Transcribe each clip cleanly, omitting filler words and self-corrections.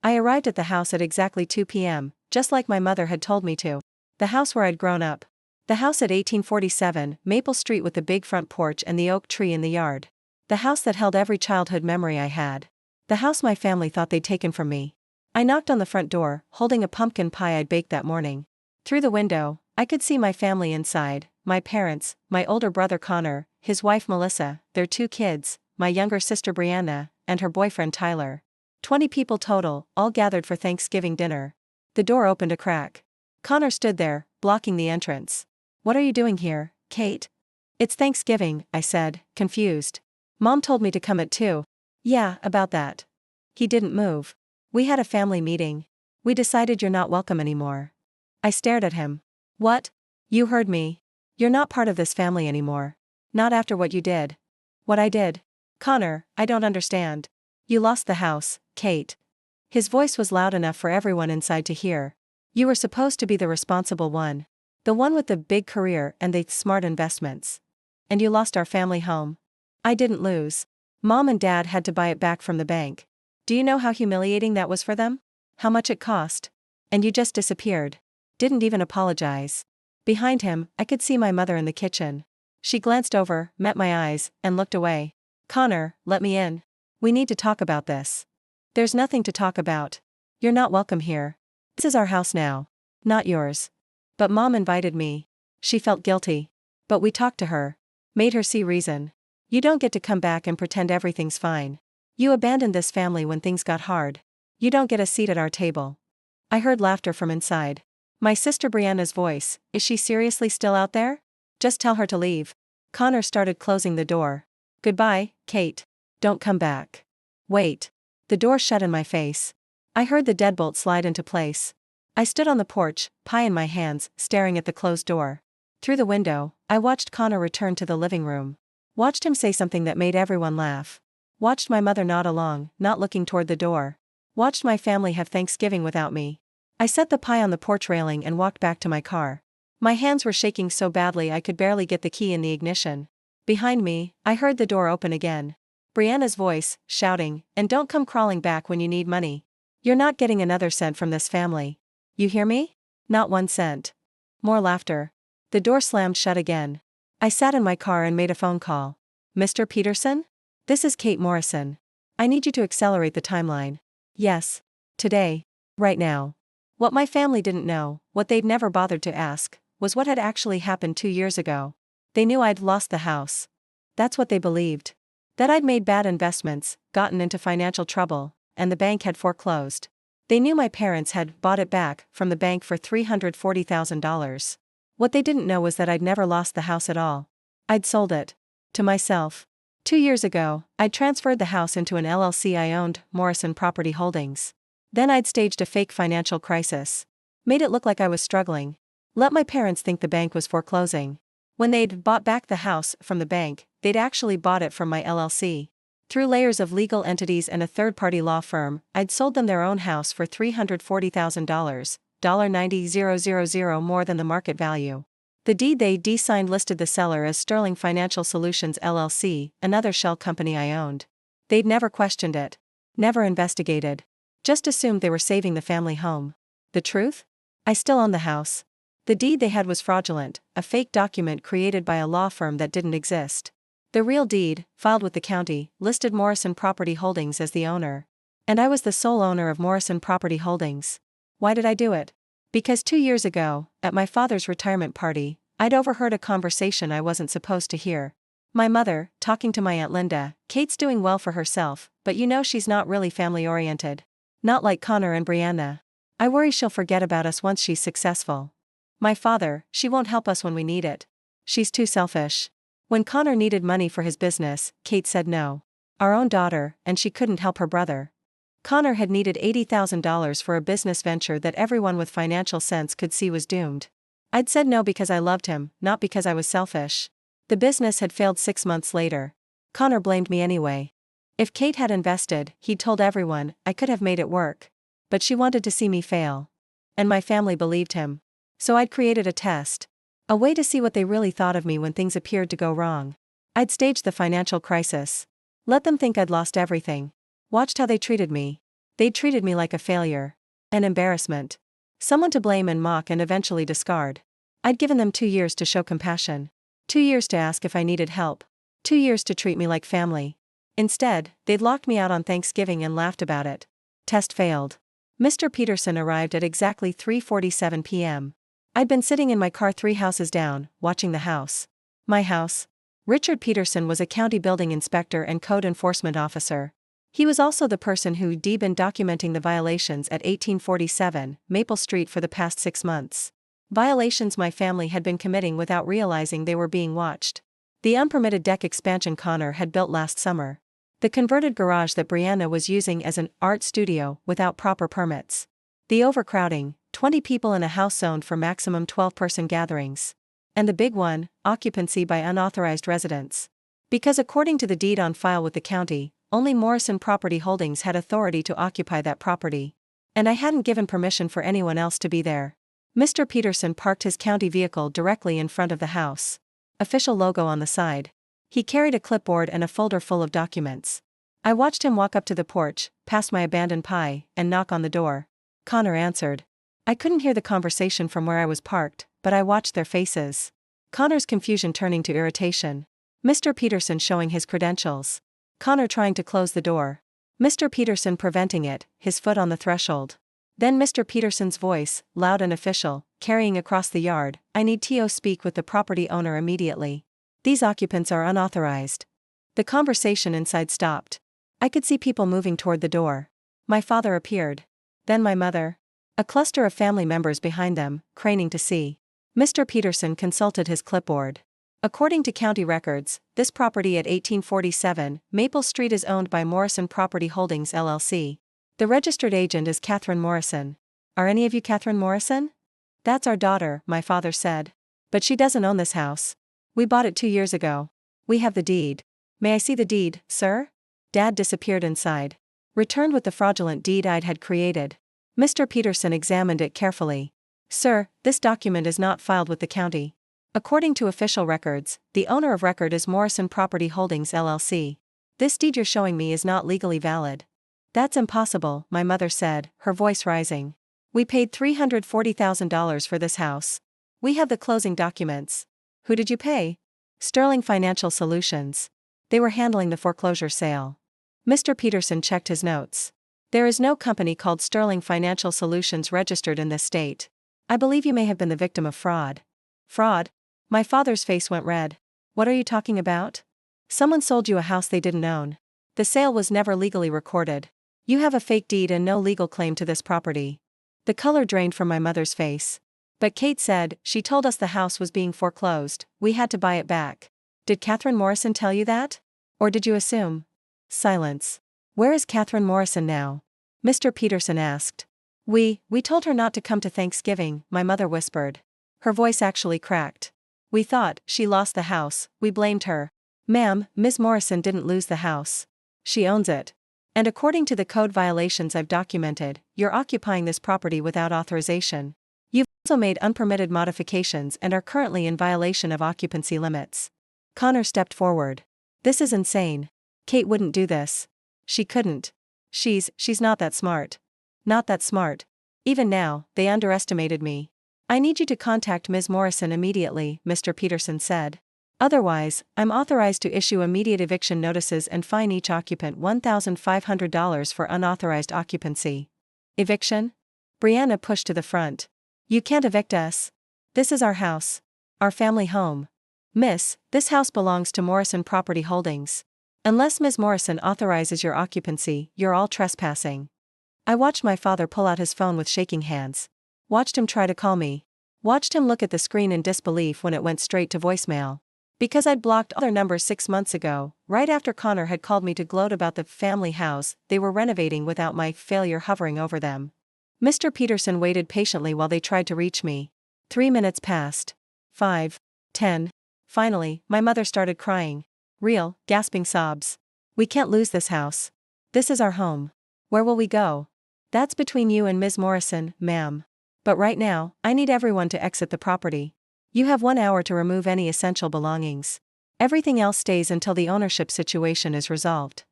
I arrived at the house at exactly 2 p.m., just like my mother had told me to. The house where I'd grown up. The house at 1847 Maple Street with the big front porch and the oak tree in the yard. The house that held every childhood memory I had. The house my family thought they'd taken from me. I knocked on the front door, holding a pumpkin pie I'd baked that morning. Through the window, I could see my family inside, my parents, my older brother Connor, his wife Melissa, their 2 kids, my younger sister Brianna, and her boyfriend Tyler. 20 people total, all gathered for Thanksgiving dinner. The door opened a crack. Connor stood there, blocking the entrance. "What are you doing here, Kate?" "It's Thanksgiving," I said, confused. "Mom told me to come at 2. "Yeah, about that." He didn't move. "We had a family meeting. We decided you're not welcome anymore." I stared at him. "What?" "You heard me. You're not part of this family anymore. Not after what you did." "What I did?" "Connor, I don't understand." "You lost the house, Kate." His voice was loud enough for everyone inside to hear. "You were supposed to be the responsible one. The one with the big career and the smart investments. And you lost our family home." "I didn't lose. Mom and Dad had to buy it back from the bank. Do you know how humiliating that was for them? How much it cost? And you just disappeared. Didn't even apologize." Behind him, I could see my mother in the kitchen. She glanced over, met my eyes, and looked away. "Connor, let me in. We need to talk about this." "There's nothing to talk about. You're not welcome here. This is our house now. Not yours." "But Mom invited me." She felt guilty. "But we talked to her. Made her see reason. You don't get to come back and pretend everything's fine. You abandoned this family when things got hard. You don't get a seat at our table." I heard laughter from inside. My sister Brianna's voice, "Is she seriously still out there? Just tell her to leave." Connor started closing the door. "Goodbye, Kate. Don't come back." "Wait." The door shut in my face. I heard the deadbolt slide into place. I stood on the porch, pie in my hands, staring at the closed door. Through the window, I watched Connor return to the living room. Watched him say something that made everyone laugh. Watched my mother nod along, not looking toward the door. Watched my family have Thanksgiving without me. I set the pie on the porch railing and walked back to my car. My hands were shaking so badly I could barely get the key in the ignition. Behind me, I heard the door open again. Brianna's voice, shouting, "And don't come crawling back when you need money. You're not getting another cent from this family. You hear me? Not 1 cent." More laughter. The door slammed shut again. I sat in my car and made a phone call. "Mr. Peterson? This is Kate Morrison. I need you to accelerate the timeline." "Yes. Today. Right now." What my family didn't know, what they'd never bothered to ask, was what had actually happened 2 years ago. They knew I'd lost the house. That's what they believed. That I'd made bad investments, gotten into financial trouble, and the bank had foreclosed. They knew my parents had bought it back from the bank for $340,000. What they didn't know was that I'd never lost the house at all. I'd sold it. To myself. 2 years ago, I'd transferred the house into an LLC I owned, Morrison Property Holdings. Then I'd staged a fake financial crisis. Made it look like I was struggling. Let my parents think the bank was foreclosing. When they'd bought back the house from the bank, they'd actually bought it from my LLC. Through layers of legal entities and a third-party law firm, I'd sold them their own house for $340,000, $90,000 more than the market value. The deed they signed listed the seller as Sterling Financial Solutions LLC, another shell company I owned. They'd never questioned it. Never investigated. Just assumed they were saving the family home. The truth? I still own the house. The deed they had was fraudulent, a fake document created by a law firm that didn't exist. The real deed, filed with the county, listed Morrison Property Holdings as the owner. And I was the sole owner of Morrison Property Holdings. Why did I do it? Because 2 years ago, at my father's retirement party, I'd overheard a conversation I wasn't supposed to hear. My mother, talking to my Aunt Linda, "Kate's doing well for herself, but you know she's not really family-oriented. Not like Connor and Brianna. I worry she'll forget about us once she's successful. My father, she won't help us when we need it. She's too selfish." When Connor needed money for his business, Kate said no. Our own daughter, and she couldn't help her brother. Connor had needed $80,000 for a business venture that everyone with financial sense could see was doomed. I'd said no because I loved him, not because I was selfish. The business had failed 6 months later. Connor blamed me anyway. If Kate had invested, he'd told everyone, I could have made it work. But she wanted to see me fail. And my family believed him. So I'd created a test. A way to see what they really thought of me when things appeared to go wrong. I'd staged the financial crisis. Let them think I'd lost everything. Watched how they treated me. They treated me like a failure. An embarrassment. Someone to blame and mock and eventually discard. I'd given them 2 years to show compassion. 2 years to ask if I needed help. 2 years to treat me like family. Instead, they'd locked me out on Thanksgiving and laughed about it. Test failed. Mr. Peterson arrived at exactly 3:47 p.m. I'd been sitting in my car 3 houses down, watching the house. My house. Richard Peterson was a county building inspector and code enforcement officer. He was also the person who'd been documenting the violations at 1847 Maple Street for the past 6 months. Violations my family had been committing without realizing they were being watched. The unpermitted deck expansion Connor had built last summer. The converted garage that Brianna was using as an art studio without proper permits. The overcrowding, 20 people in a house zoned for maximum 12-person gatherings. And the big one, occupancy by unauthorized residents. Because according to the deed on file with the county, only Morrison Property Holdings had authority to occupy that property. And I hadn't given permission for anyone else to be there. Mr. Peterson parked his county vehicle directly in front of the house. Official logo on the side. He carried a clipboard and a folder full of documents. I watched him walk up to the porch, past my abandoned pie, and knock on the door. Connor answered. I couldn't hear the conversation from where I was parked, but I watched their faces. Connor's confusion turning to irritation. Mr. Peterson showing his credentials. Connor trying to close the door. Mr. Peterson preventing it, his foot on the threshold. Then Mr. Peterson's voice, loud and official, carrying across the yard, I need to speak with the property owner immediately. These occupants are unauthorized. The conversation inside stopped. I could see people moving toward the door. My father appeared. Then my mother. A cluster of family members behind them, craning to see. Mr. Peterson consulted his clipboard. According to county records, this property at 1847 Maple Street is owned by Morrison Property Holdings LLC. The registered agent is Catherine Morrison. Are any of you Catherine Morrison? That's our daughter, my father said. But she doesn't own this house. We bought it 2 years ago. We have the deed. May I see the deed, sir? Dad disappeared inside. Returned with the fraudulent deed I'd had created. Mr. Peterson examined it carefully. Sir, this document is not filed with the county. According to official records, the owner of record is Morrison Property Holdings LLC. This deed you're showing me is not legally valid. That's impossible, my mother said, her voice rising. We paid $340,000 for this house. We have the closing documents. Who did you pay? Sterling Financial Solutions. They were handling the foreclosure sale. Mr. Peterson checked his notes. There is no company called Sterling Financial Solutions registered in this state. I believe you may have been the victim of fraud. Fraud? My father's face went red. What are you talking about? Someone sold you a house they didn't own. The sale was never legally recorded. You have a fake deed and no legal claim to this property. The color drained from my mother's face. But Kate said, she told us the house was being foreclosed, we had to buy it back. Did Catherine Morrison tell you that? Or did you assume? Silence. Where is Catherine Morrison now? Mr. Peterson asked. We told her not to come to Thanksgiving, my mother whispered. Her voice actually cracked. We thought she lost the house, we blamed her. Ma'am, Ms. Morrison didn't lose the house. She owns it. And according to the code violations I've documented, you're occupying this property without authorization. You've also made unpermitted modifications and are currently in violation of occupancy limits. Connor stepped forward. This is insane. Kate wouldn't do this. She couldn't. She's not that smart. Not that smart. Even now, they underestimated me. I need you to contact Ms. Morrison immediately, Mr. Peterson said. Otherwise, I'm authorized to issue immediate eviction notices and fine each occupant $1,500 for unauthorized occupancy. Eviction? Brianna pushed to the front. You can't evict us. This is our house. Our family home. Miss, this house belongs to Morrison Property Holdings. Unless Ms. Morrison authorizes your occupancy, you're all trespassing. I watched my father pull out his phone with shaking hands. Watched him try to call me. Watched him look at the screen in disbelief when it went straight to voicemail. Because I'd blocked all their numbers 6 months ago, right after Connor had called me to gloat about the family house they were renovating without my failure hovering over them. Mr. Peterson waited patiently while they tried to reach me. 3 minutes passed. 5. 10. Finally, my mother started crying. Real, gasping sobs. We can't lose this house. This is our home. Where will we go? That's between you and Ms. Morrison, ma'am. But right now, I need everyone to exit the property. You have 1 hour to remove any essential belongings. Everything else stays until the ownership situation is resolved.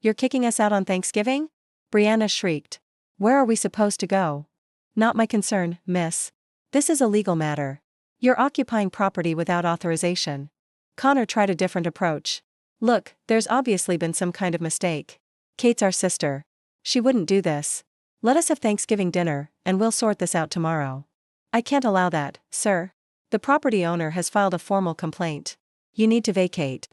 You're kicking us out on Thanksgiving? Brianna shrieked. Where are we supposed to go? Not my concern, miss. This is a legal matter. You're occupying property without authorization. Connor tried a different approach. Look, there's obviously been some kind of mistake. Kate's our sister. She wouldn't do this. Let us have Thanksgiving dinner, and we'll sort this out tomorrow. I can't allow that, sir. The property owner has filed a formal complaint. You need to vacate.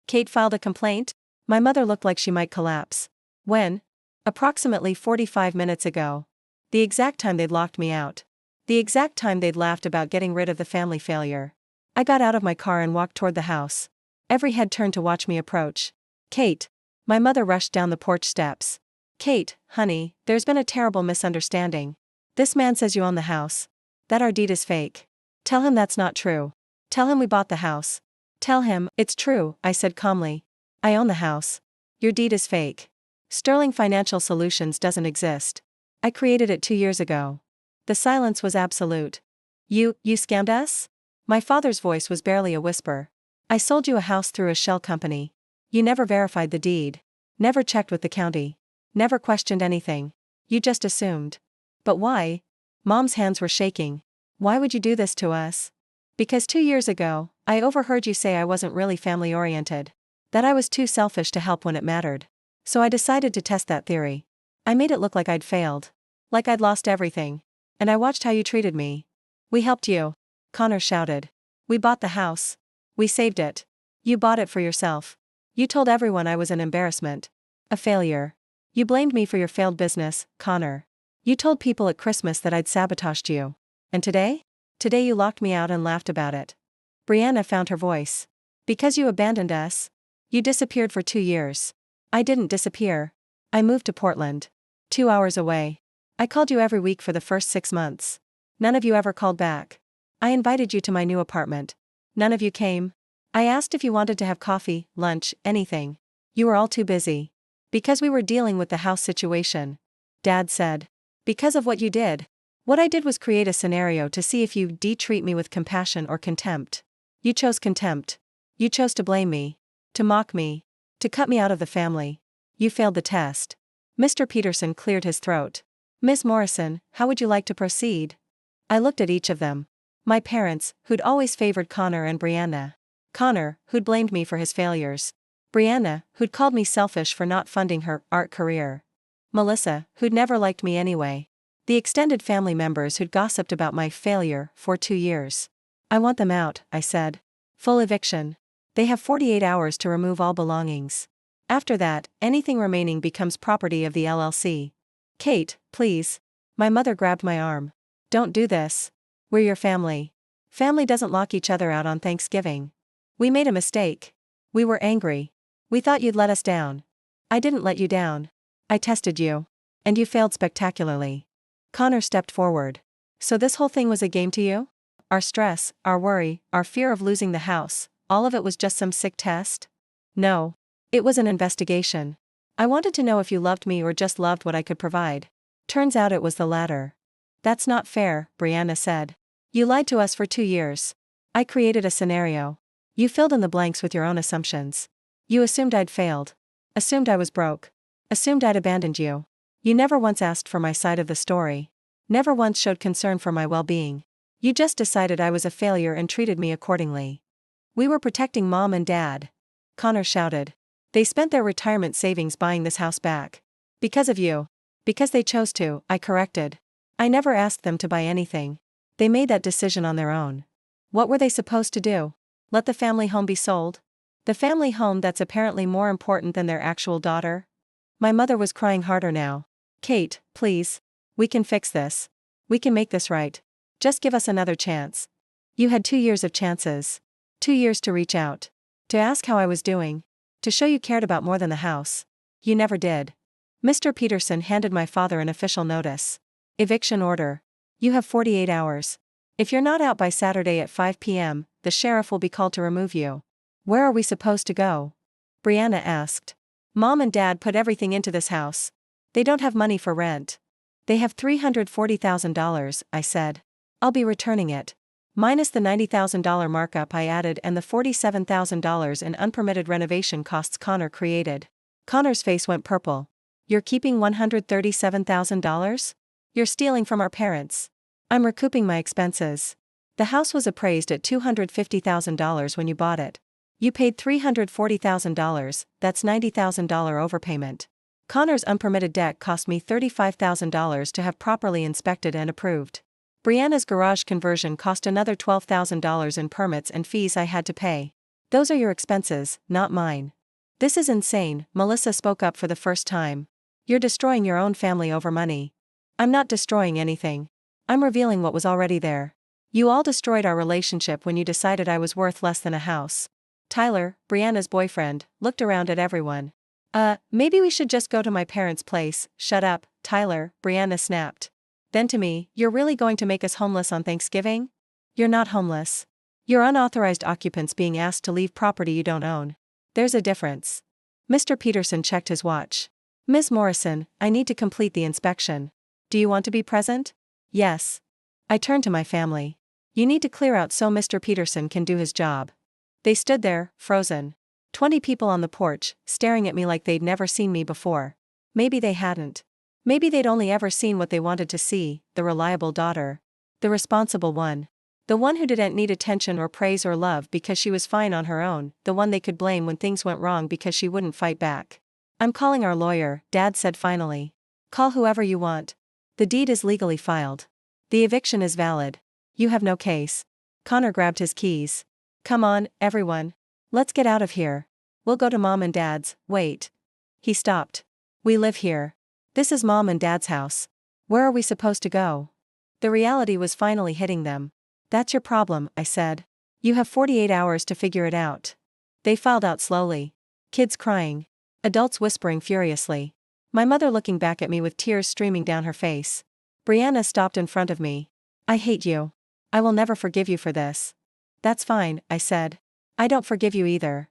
Kate filed a complaint? My mother looked like she might collapse. When? Approximately 45 minutes ago. The exact time they'd locked me out. The exact time they'd laughed about getting rid of the family failure. I got out of my car and walked toward the house. Every head turned to watch me approach. Kate. My mother rushed down the porch steps. Kate, honey, there's been a terrible misunderstanding. This man says you own the house. That our deed is fake. Tell him that's not true. Tell him we bought the house. Tell him, it's true, I said calmly. I own the house. Your deed is fake. Sterling Financial Solutions doesn't exist. I created it 2 years ago. The silence was absolute. You scammed us? My father's voice was barely a whisper. I sold you a house through a shell company. You never verified the deed. Never checked with the county. Never questioned anything. You just assumed. But why? Mom's hands were shaking. Why would you do this to us? Because 2 years ago, I overheard you say I wasn't really family-oriented. That I was too selfish to help when it mattered. So I decided to test that theory. I made it look like I'd failed. Like I'd lost everything. And I watched how you treated me. We helped you. Connor shouted. We bought the house. We saved it. You bought it for yourself. You told everyone I was an embarrassment. A failure. You blamed me for your failed business, Connor. You told people at Christmas that I'd sabotaged you. And today? Today you locked me out and laughed about it. Brianna found her voice. Because you abandoned us? You disappeared for 2 years. I didn't disappear. I moved to Portland. 2 hours away. I called you every week for the first 6 months. None of you ever called back. I invited you to my new apartment. None of you came. I asked if you wanted to have coffee, lunch, anything. You were all too busy. Because we were dealing with the house situation. Dad said. Because of what you did. What I did was create a scenario to see if you'd treat me with compassion or contempt. You chose contempt. You chose to blame me. To mock me. To cut me out of the family. You failed the test. Mr. Peterson cleared his throat. Miss Morrison, how would you like to proceed? I looked at each of them. My parents, who'd always favored Connor and Brianna. Connor, who'd blamed me for his failures. Brianna, who'd called me selfish for not funding her art career. Melissa, who'd never liked me anyway. The extended family members who'd gossiped about my failure for 2 years. I want them out, I said. Full eviction. They have 48 hours to remove all belongings. After that, anything remaining becomes property of the LLC. Kate, please. My mother grabbed my arm. Don't do this. We're your family. Family doesn't lock each other out on Thanksgiving. We made a mistake. We were angry. We thought you'd let us down. I didn't let you down. I tested you. And you failed spectacularly. Connor stepped forward. So this whole thing was a game to you? Our stress, our worry, our fear of losing the house, all of it was just some sick test? No. It was an investigation. I wanted to know if you loved me or just loved what I could provide. Turns out it was the latter. That's not fair, Brianna said. You lied to us for 2 years. I created a scenario. You filled in the blanks with your own assumptions. You assumed I'd failed. Assumed I was broke. Assumed I'd abandoned you. You never once asked for my side of the story. Never once showed concern for my well-being. You just decided I was a failure and treated me accordingly. We were protecting Mom and Dad. Connor shouted. They spent their retirement savings buying this house back. Because of you. Because they chose to, I corrected. I never asked them to buy anything. They made that decision on their own. What were they supposed to do? Let the family home be sold? The family home that's apparently more important than their actual daughter? My mother was crying harder now. Kate, please. We can fix this. We can make this right. Just give us another chance. You had 2 years of chances. 2 years to reach out. To ask how I was doing. To show you cared about more than the house. You never did. Mr. Peterson handed my father an official notice. Eviction order. You have 48 hours. If you're not out by Saturday at 5 p.m., the sheriff will be called to remove you. Where are we supposed to go? Brianna asked. Mom and Dad put everything into this house. They don't have money for rent. They have $340,000, I said. I'll be returning it. Minus the $90,000 markup I added and the $47,000 in unpermitted renovation costs Connor created. Connor's face went purple. You're keeping $137,000? You're stealing from our parents. I'm recouping my expenses. The house was appraised at $250,000 when you bought it. You paid $340,000, that's $90,000 overpayment. Connor's unpermitted deck cost me $35,000 to have properly inspected and approved. Brianna's garage conversion cost another $12,000 in permits and fees I had to pay. Those are your expenses, not mine. This is insane, Melissa spoke up for the first time. You're destroying your own family over money. I'm not destroying anything. I'm revealing what was already there. You all destroyed our relationship when you decided I was worth less than a house. Tyler, Brianna's boyfriend, looked around at everyone. Maybe we should just go to my parents' place. Shut up, Tyler, Brianna snapped. Then to me, you're really going to make us homeless on Thanksgiving? You're not homeless. You're unauthorized occupants being asked to leave property you don't own. There's a difference. Mr. Peterson checked his watch. Ms. Morrison, I need to complete the inspection. Do you want to be present? Yes. I turned to my family. You need to clear out so Mr. Peterson can do his job. They stood there, frozen. 20 people on the porch, staring at me like they'd never seen me before. Maybe they hadn't. Maybe they'd only ever seen what they wanted to see, the reliable daughter. The responsible one. The one who didn't need attention or praise or love because she was fine on her own, the one they could blame when things went wrong because she wouldn't fight back. I'm calling our lawyer, Dad said finally. Call whoever you want. The deed is legally filed. The eviction is valid. You have no case. Connor grabbed his keys. Come on, everyone. Let's get out of here. We'll go to Mom and Dad's. Wait. He stopped. We live here. This is Mom and Dad's house. Where are we supposed to go? The reality was finally hitting them. That's your problem, I said. You have 48 hours to figure it out. They filed out slowly. Kids crying. Adults whispering furiously. My mother looking back at me with tears streaming down her face. Brianna stopped in front of me. I hate you. I will never forgive you for this. That's fine, I said. I don't forgive you either.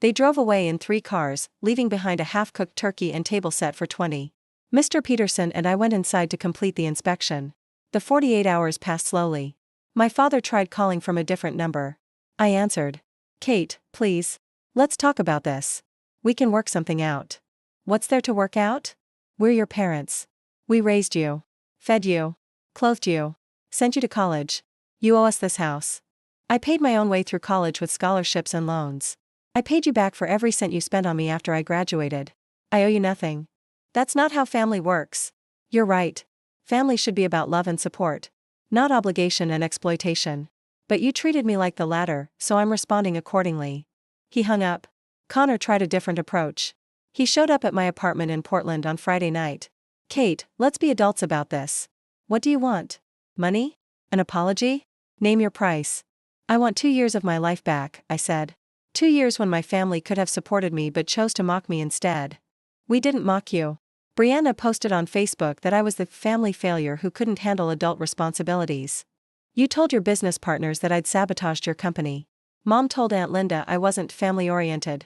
They drove away in 3 cars, leaving behind a half-cooked turkey and table set for 20. Mr. Peterson and I went inside to complete the inspection. The 48 hours passed slowly. My father tried calling from a different number. I answered. Kate, please. Let's talk about this. We can work something out. What's there to work out? We're your parents. We raised you. Fed you. Clothed you. Sent you to college. You owe us this house. I paid my own way through college with scholarships and loans. I paid you back for every cent you spent on me after I graduated. I owe you nothing. That's not how family works. You're right. Family should be about love and support, not obligation and exploitation. But you treated me like the latter, so I'm responding accordingly. He hung up. Connor tried a different approach. He showed up at my apartment in Portland on Friday night. Kate, let's be adults about this. What do you want? Money? An apology? Name your price. I want 2 years of my life back, I said. 2 years when my family could have supported me but chose to mock me instead. We didn't mock you. Brianna posted on Facebook that I was the family failure who couldn't handle adult responsibilities. You told your business partners that I'd sabotaged your company. Mom told Aunt Linda I wasn't family-oriented.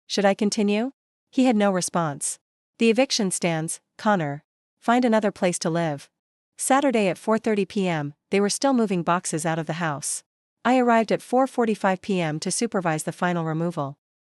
Should I continue? He had no response. The eviction stands, Connor. Find another place to live. Saturday at 4:30 p.m., they were still moving boxes out of the house. I arrived at 4:45 p.m. to supervise the final removal.